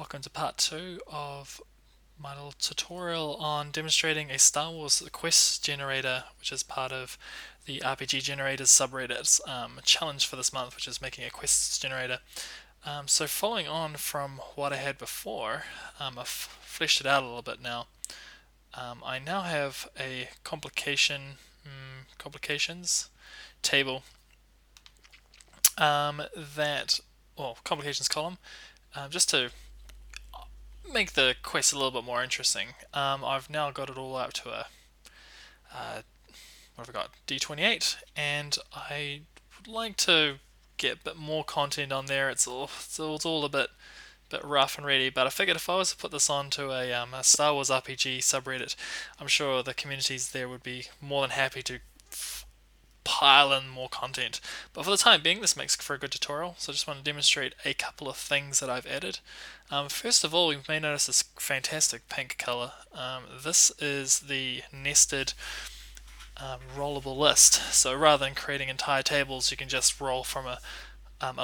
welcome to part 2 of my little tutorial on demonstrating a Star Wars quest generator, which is part of the RPG Generators subreddit's challenge for this month, which is making a quests generator. So following on from what I had before, I've fleshed it out a little bit now. I now have a complications table complications column, just to make the quest a little bit more interesting. I've now got it all up to a what have I got? D28, and I would like to get a bit more content on there. It's all a bit rough and ready, but I figured if I was to put this onto a Star Wars RPG subreddit, I'm sure the communities there would be more than happy to pile in more content. But for the time being, this makes for a good tutorial, so I just want to demonstrate a couple of things that I've added. First of all, you may notice this fantastic pink color. This is the nested rollable list. So rather than creating entire tables, you can just roll from a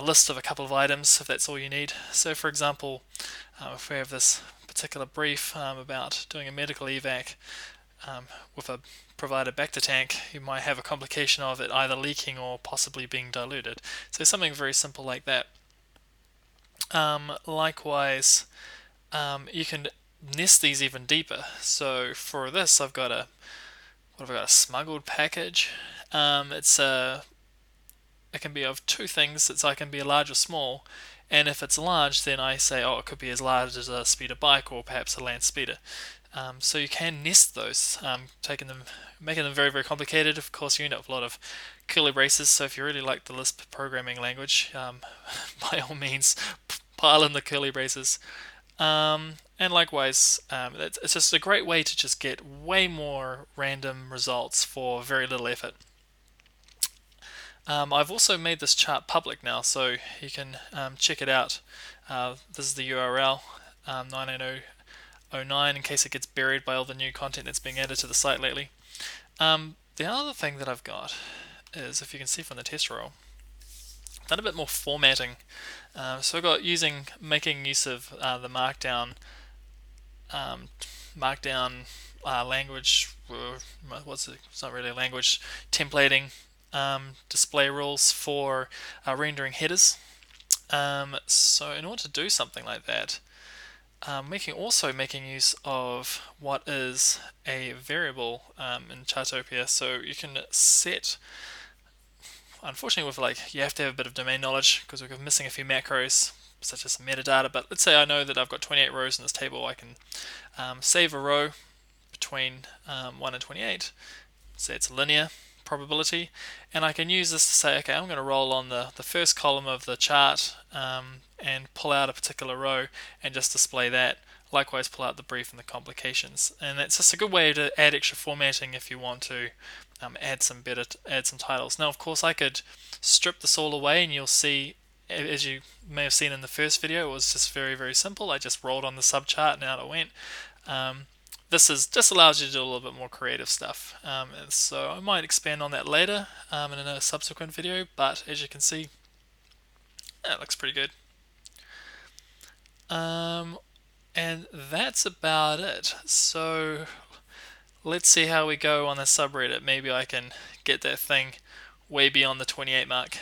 list of a couple of items if that's all you need. So for example, if we have this particular brief about doing a medical evac with a provided back to tank, you might have a complication of it either leaking or possibly being diluted. So something very simple like that. Likewise, you can nest these even deeper. So for this, I've got a smuggled package. It can be of two things. It can be a large or small, and if it's large, then I say, oh, it could be as large as a speeder bike or perhaps a land speeder. So you can nest those, making them very, very complicated. Of course, you end up with a lot of curly braces, so if you really like the Lisp programming language, by all means, pile in the curly braces. And likewise, it's just a great way to just get way more random results for very little effort. I've also made this chart public now, so you can check it out. This is the URL, 99009, in case it gets buried by all the new content that's being added to the site lately. The other thing that I've got is, if you can see from the test roll, I've done a bit more formatting. So I've got making use of the Markdown language. It's not really a language. Templating display rules for rendering headers. So in order to do something like that, making use of what is a variable in Chartopia. So you can set, unfortunately, you have to have a bit of domain knowledge because we're missing a few macros such as metadata. But let's say I know that I've got 28 rows in this table. I can save a row between 1 and 28. Say it's linear probability, and I can use this to say, okay, I'm going to roll on the first column of the chart and pull out a particular row and just display that. Likewise, pull out the brief and the complications, and that's just a good way to add extra formatting if you want to add some titles. Now, of course, I could strip this all away, and you'll see, as you may have seen in the first video, it was just very, very simple. I just rolled on the subchart and out it went. This just allows you to do a little bit more creative stuff. So I might expand on that later in a subsequent video, but as you can see, that looks pretty good. And that's about it. So let's see how we go on the subreddit. Maybe I can get that thing way beyond the 28 mark.